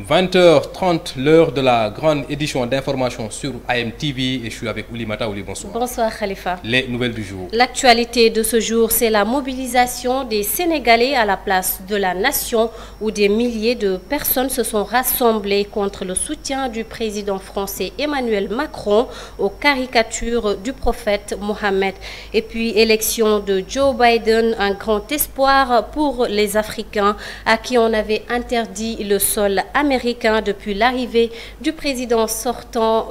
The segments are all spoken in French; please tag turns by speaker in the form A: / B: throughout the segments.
A: 20h30, l'heure de la grande édition d'information sur AMTV et je suis avec Oulimata. Ouli, bonsoir.
B: Bonsoir Khalifa.
A: Les nouvelles du jour.
B: L'actualité de ce jour, c'est la mobilisation des Sénégalais à la place de la nation où des milliers de personnes se sont rassemblées contre le soutien du président français Emmanuel Macron aux caricatures du prophète Mohammed. Et puis élection de Joe Biden, un grand espoir pour les Africains à qui on avait interdit le sol américain depuis l'arrivée du président sortant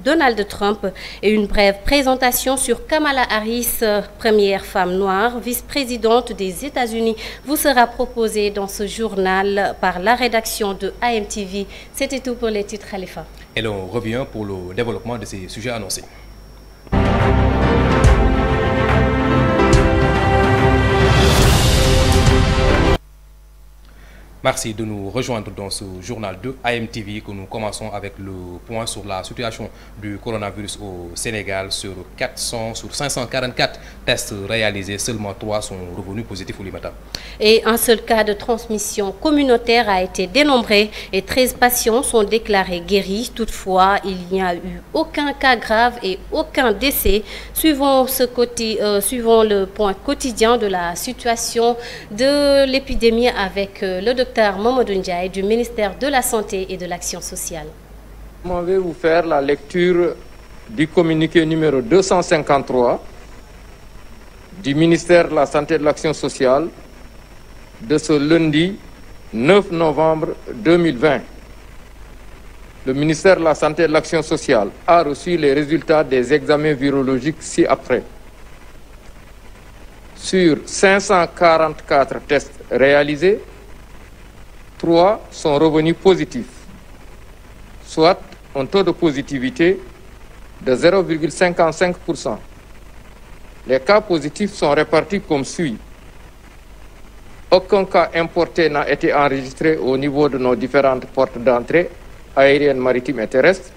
B: Donald Trump, et une brève présentation sur Kamala Harris, première femme noire, vice-présidente des États-Unis, vous sera proposée dans ce journal par la rédaction de AMTV. C'était tout pour les titres, Khalifa.
A: Et l'on revient pour le développement de ces sujets annoncés. Merci de nous rejoindre dans ce journal de AMTV que nous commençons avec le point sur la situation du coronavirus au Sénégal. Sur 544 tests réalisés, seulement 3 sont revenus positifs au Limata. Et
B: un seul cas de transmission communautaire a été dénombré et 13 patients sont déclarés guéris. Toutefois, il n'y a eu aucun cas grave et aucun décès. Suivons le point quotidien de la situation de l'épidémie avec le docteur Mamadou Ndiaye du ministère de la Santé et de l'Action sociale.
C: Je vais vous faire la lecture du communiqué numéro 253 du ministère de la Santé et de l'Action sociale de ce lundi 9 novembre 2020. Le ministère de la Santé et de l'Action sociale a reçu les résultats des examens virologiques ci-après. Sur 544 tests réalisés, 3 sont revenus positifs, soit un taux de positivité de 0,55%. Les cas positifs sont répartis comme suit. Aucun cas importé n'a été enregistré au niveau de nos différentes portes d'entrée aériennes, maritimes et terrestres.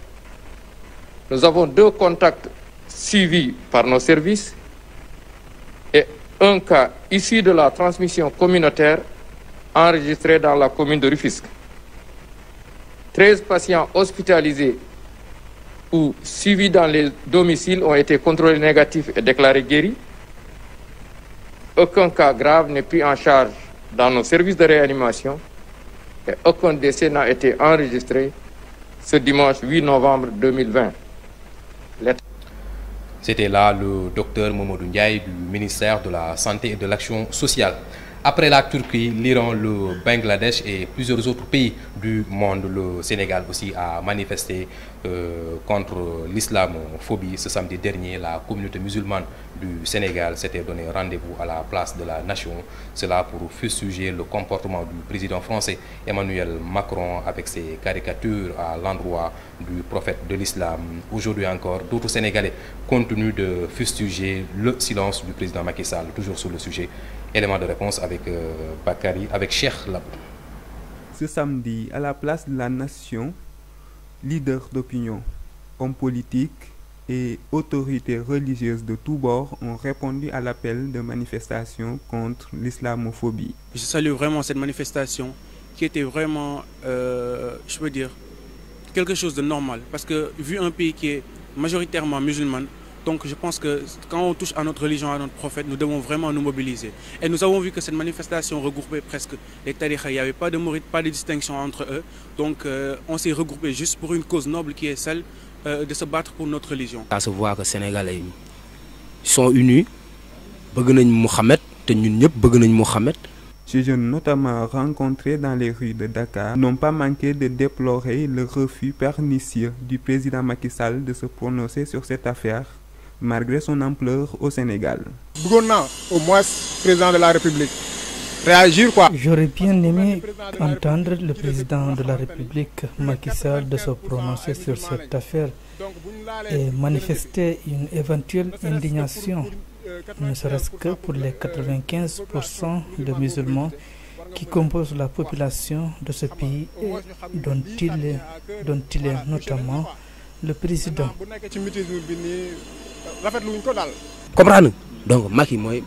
C: Nous avons 2 contacts suivis par nos services et un cas issu de la transmission communautaire enregistrés dans la commune de Rufisque. 13 patients hospitalisés ou suivis dans les domiciles ont été contrôlés négatifs et déclarés guéris. Aucun cas grave n'est pris en charge dans nos services de réanimation et aucun décès n'a été enregistré ce dimanche 8 novembre 2020.
A: C'était là le docteur Mamadou Ndiaye du ministère de la Santé et de l'Action sociale. Après la Turquie, l'Iran, le Bangladesh et plusieurs autres pays du monde, le Sénégal aussi a manifesté contre l'islamophobie. Ce samedi dernier, la communauté musulmane du Sénégal s'était donné rendez-vous à la place de la Nation. Cela pour fustiger le comportement du président français Emmanuel Macron avec ses caricatures à l'endroit du prophète de l'islam. Aujourd'hui encore, d'autres Sénégalais continuent de fustiger le silence du président Macky Sall, toujours sur le sujet. Élément de réponse avec Bakary, avec Cheikh Labou.
D: Ce samedi, à la place de la Nation, leaders d'opinion, hommes politiques et autorités religieuses de tous bords ont répondu à l'appel de manifestation contre l'islamophobie.
E: Je salue vraiment cette manifestation qui était vraiment, je veux dire, quelque chose de normal. Parce que vu un pays qui est majoritairement musulman, donc je pense que quand on touche à notre religion, à notre prophète, nous devons vraiment nous mobiliser. Et nous avons vu que cette manifestation regroupait presque les tariqa. Il n'y avait pas de mouride, pas de distinction entre eux. Donc on s'est regroupé juste pour une cause noble qui est celle de se battre pour notre religion.
F: À se voir que les Sénégalais sont unis, ils veulent Mohamed, et nous veulent Mohamed.
D: Ces jeunes, notamment rencontrés dans les rues de Dakar, n'ont pas manqué de déplorer le refus pernicieux du président Macky Sall de se prononcer sur cette affaire, malgré son ampleur au Sénégal.
G: Au moins, président de la République, réagir quoi.
H: J'aurais bien aimé entendre le président de la République, Macky Sall, de se prononcer sur cette affaire et manifester une éventuelle indignation, ne serait-ce que pour les 95% de musulmans qui composent la population de ce pays et dont il est notamment le président.
F: Comprendre donc Macky mooy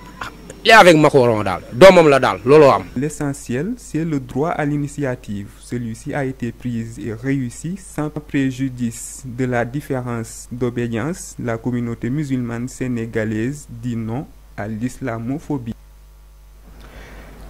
F: est avec Macron daal doomam la daal looloo am.
D: L'essentiel, c'est le droit à l'initiative. Celui-ci a été pris et réussi sans préjudice de la différence d'obédience. La communauté musulmane sénégalaise dit non à l'islamophobie.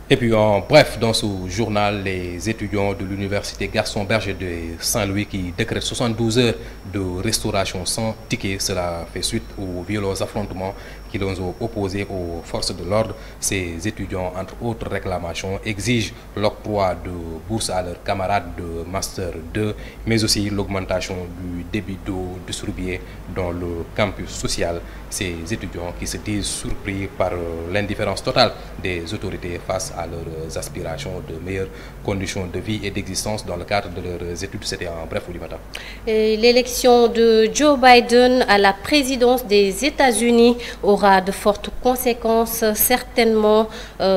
A: Et puis en bref, dans ce journal, les étudiants de l'université Gaston Berger de Saint-Louis qui décrètent 72 heures de restauration sans ticket. Cela fait suite aux violents affrontements qui les ont opposés aux forces de l'ordre. Ces étudiants, entre autres réclamations, exigent l'octroi de bourses à leurs camarades de Master 2, mais aussi l'augmentation du débit d'eau distribué dans le campus social. Ces étudiants qui se disent surpris par l'indifférence totale des autorités face à leurs aspirations de meilleures conditions de vie et d'existence dans le cadre de leurs études. C'était en bref Oulimata.
B: L'élection de Joe Biden à la présidence des États-Unis aura de fortes conséquences certainement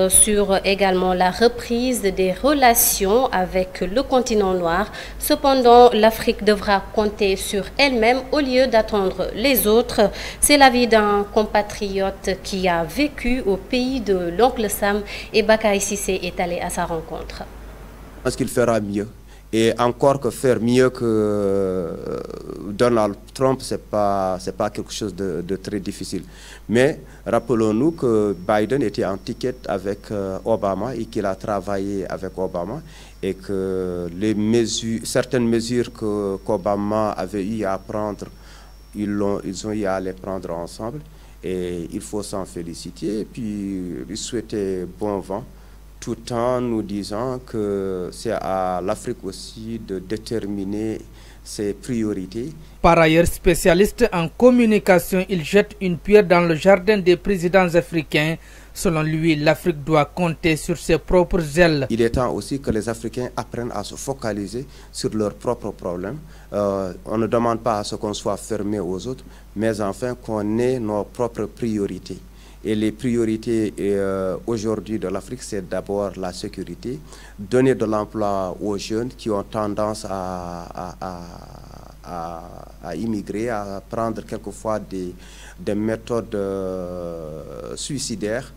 B: sur également la reprise des relations avec le continent noir. Cependant, l'Afrique devra compter sur elle-même au lieu d'attendre les autres. C'est l'avis d'un compatriote qui a vécu au pays de l'oncle Sam et Bakary Cissé est allé à sa rencontre.
I: Est-ce qu'il fera mieux? Et encore que faire mieux que Donald Trump, c'est pas quelque chose de très difficile. Mais rappelons-nous que Biden était en ticket avec Obama et qu'il a travaillé avec Obama et que certaines mesures qu'Obama avait eu à prendre, ils ont eu à les prendre ensemble. Et il faut s'en féliciter et puis lui souhaiter bon vent, tout en nous disant que c'est à l'Afrique aussi de déterminer ses priorités.
H: Par ailleurs, spécialiste en communication, il jette une pierre dans le jardin des présidents africains. Selon lui, l'Afrique doit compter sur ses propres ailes.
I: Il est temps aussi que les Africains apprennent à se focaliser sur leurs propres problèmes. On ne demande pas à ce qu'on soit fermé aux autres, mais enfin qu'on ait nos propres priorités. Et les priorités aujourd'hui de l'Afrique, c'est d'abord la sécurité, donner de l'emploi aux jeunes qui ont tendance à immigrer, à prendre quelquefois des méthodes suicidaires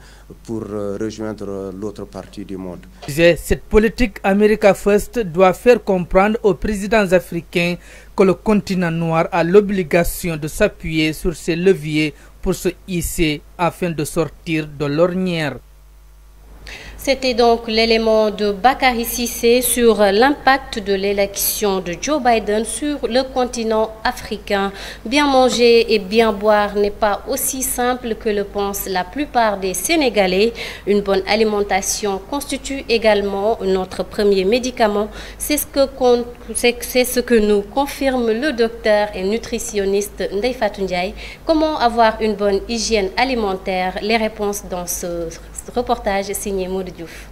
I: pour rejoindre l'autre partie du monde.
H: Cette politique America First doit faire comprendre aux présidents africains que le continent noir a l'obligation de s'appuyer sur ces leviers pour se hisser afin de sortir de l'ornière.
B: C'était donc l'élément de Bakary Cissé sur l'impact de l'élection de Joe Biden sur le continent africain. Bien manger et bien boire n'est pas aussi simple que le pensent la plupart des Sénégalais. Une bonne alimentation constitue également notre premier médicament. C'est ce que nous confirme le docteur et nutritionniste Ndeye Fatou Ndiaye. Comment avoir une bonne hygiène alimentaire? Les réponses dans ce reportage signé Maud Diouf.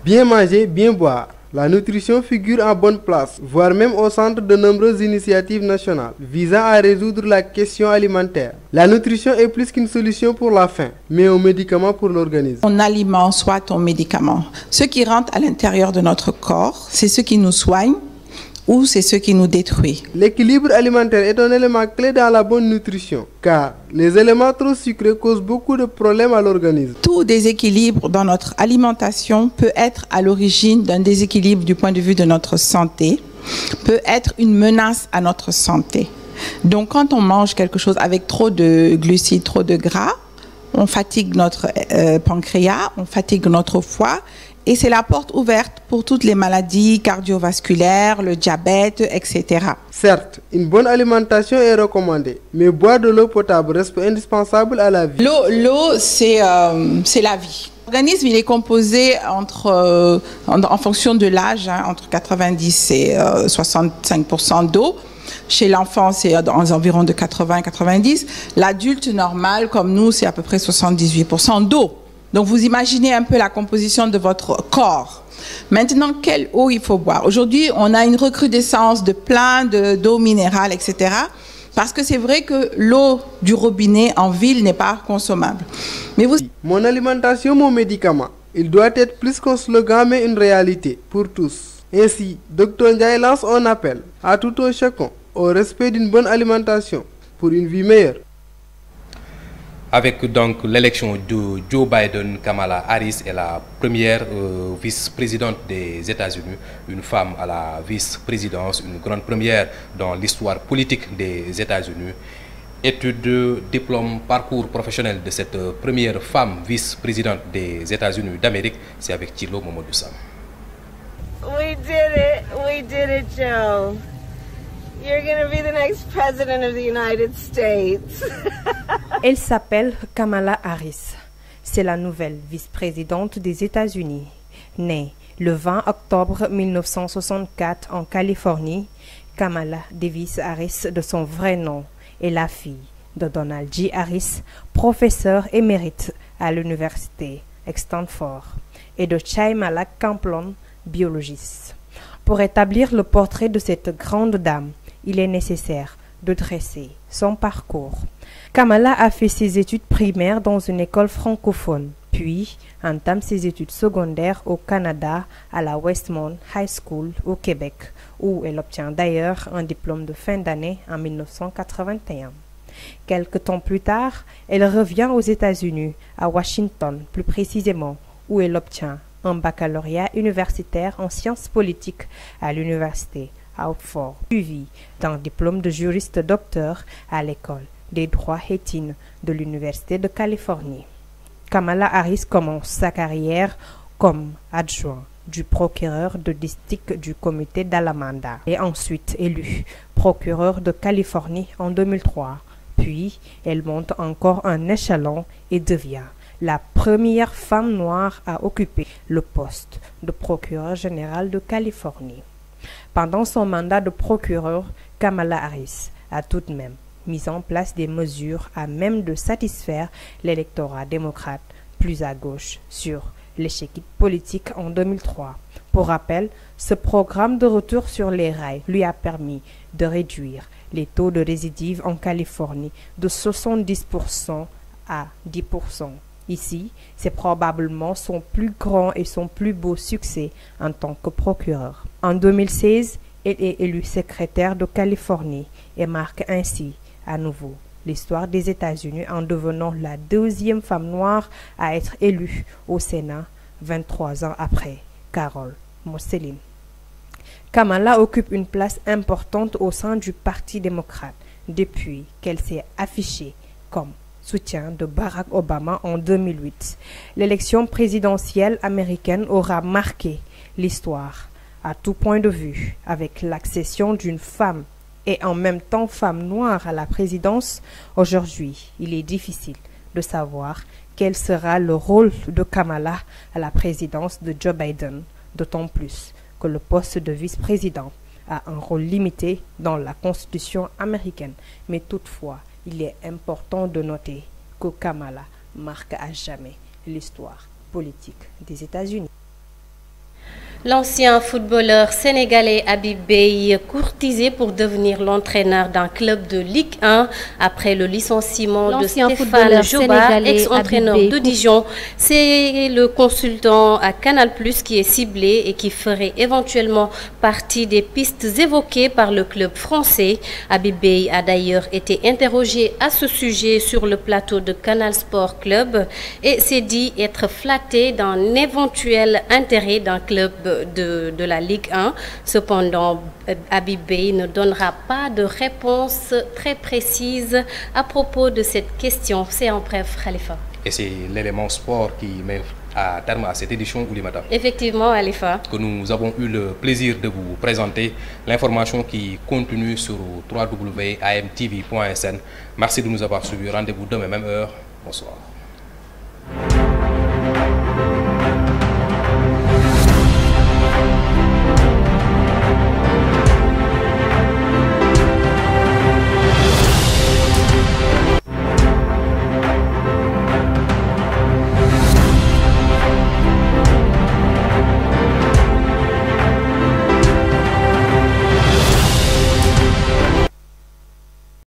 J: Bien manger, bien boire. La nutrition figure en bonne place, voire même au centre de nombreuses initiatives nationales visant à résoudre la question alimentaire. La nutrition est plus qu'une solution pour la faim, mais un médicament pour l'organisme.
K: Ton aliment soit ton médicament. Ce qui rentre à l'intérieur de notre corps, c'est ce qui nous soigne ou c'est ce qui nous détruit.
J: L'équilibre alimentaire est un élément clé dans la bonne nutrition, car les éléments trop sucrés causent beaucoup de problèmes à l'organisme.
K: Tout déséquilibre dans notre alimentation peut être à l'origine d'un déséquilibre du point de vue de notre santé, peut être une menace à notre santé. Donc quand on mange quelque chose avec trop de glucides, trop de gras, on fatigue notre pancréas, on fatigue notre foie. Et c'est la porte ouverte pour toutes les maladies cardiovasculaires, le diabète, etc.
J: Certes, une bonne alimentation est recommandée, mais boire de l'eau potable reste indispensable à la vie.
K: L'eau, c'est la vie. L'organisme, il est composé en fonction de l'âge, entre 90 et 65% d'eau. Chez l'enfant, c'est dans environ de 80-90. L'adulte normal, comme nous, c'est à peu près 78% d'eau. Donc, vous imaginez un peu la composition de votre corps. Maintenant, quelle eau il faut boire? Aujourd'hui, on a une recrudescence de plein d'eau minérale, etc. Parce que c'est vrai que l'eau du robinet en ville n'est pas consommable. Mais vous...
J: Mon alimentation, mon médicament. Il doit être plus qu'un slogan, mais une réalité pour tous. Ainsi, Dr Ndiaye lance un appel à tout un chacun au respect d'une bonne alimentation pour une vie meilleure.
A: Avec donc l'élection de Joe Biden, Kamala Harris est la première vice-présidente des États-Unis, une femme à la vice-présidence, une grande première dans l'histoire politique des États-Unis. Études, diplôme, parcours professionnel de cette première femme vice-présidente des États-Unis d'Amérique, c'est avec Thilo Momodou Sam.
L: We did it, Joe. You're gonna be the next president of the United States.
M: Elle s'appelle Kamala Harris. C'est la nouvelle vice-présidente des États-Unis. Née le 20 octobre 1964 en Californie, Kamala Davis Harris, de son vrai nom, est la fille de Donald J. Harris, professeur émérite à l'université Stanford, et de Chaimala Camplon, biologiste. Pour établir le portrait de cette grande dame, il est nécessaire de dresser son parcours. Kamala a fait ses études primaires dans une école francophone, puis entame ses études secondaires au Canada à la Westmount High School au Québec, où elle obtient d'ailleurs un diplôme de fin d'année en 1981. Quelque temps plus tard, elle revient aux États-Unis, à Washington plus précisément, où elle obtient un baccalauréat universitaire en sciences politiques à l'université Hartford, suivi d'un diplôme de juriste docteur à l'école des droits éthines de l'Université de Californie. Kamala Harris commence sa carrière comme adjoint du procureur de district du comité d'Alameda et ensuite élu procureur de Californie en 2003. Puis, elle monte encore un échelon et devient la première femme noire à occuper le poste de procureur général de Californie. Pendant son mandat de procureur, Kamala Harris a tout de même mis en place des mesures à même de satisfaire l'électorat démocrate plus à gauche sur l'échiquier politique en 2003. Pour rappel, ce programme de retour sur les rails lui a permis de réduire les taux de récidive en Californie de 70% à 10%. Ici, c'est probablement son plus grand et son plus beau succès en tant que procureur. En 2016, elle est élue secrétaire de Californie et marque ainsi à nouveau l'histoire des États-Unis en devenant la deuxième femme noire à être élue au Sénat 23 ans après Carol Moselin. Kamala occupe une place importante au sein du Parti démocrate depuis qu'elle s'est affichée comme soutien de Barack Obama en 2008. L'élection présidentielle américaine aura marqué l'histoire à tout point de vue, avec l'accession d'une femme et en même temps femme noire à la présidence. Aujourd'hui, il est difficile de savoir quel sera le rôle de Kamala à la présidence de Joe Biden, d'autant plus que le poste de vice-président a un rôle limité dans la Constitution américaine. Mais toutefois, il est important de noter que Kamala marque à jamais l'histoire politique des États-Unis.
B: L'ancien footballeur sénégalais Habib Beye, courtisé pour devenir l'entraîneur d'un club de Ligue 1 après le licenciement de Stéphane Joba, ex-entraîneur de Dijon. C'est le consultant à Canal+ qui est ciblé et qui ferait éventuellement partie des pistes évoquées par le club français. Habib Beye a d'ailleurs été interrogé à ce sujet sur le plateau de Canal Sport Club et s'est dit être flatté d'un éventuel intérêt d'un club de la Ligue 1. Cependant, Habib Beye ne donnera pas de réponse très précise à propos de cette question. C'est en bref, Khalifa.
A: Et c'est l'élément sport qui met à terme à cette édition Oulimata.
B: Effectivement, Khalifa.
A: Que nous avons eu le plaisir de vous présenter l'information qui continue sur www.amtv.sn. Merci de nous avoir suivis. Rendez-vous demain, même heure. Bonsoir.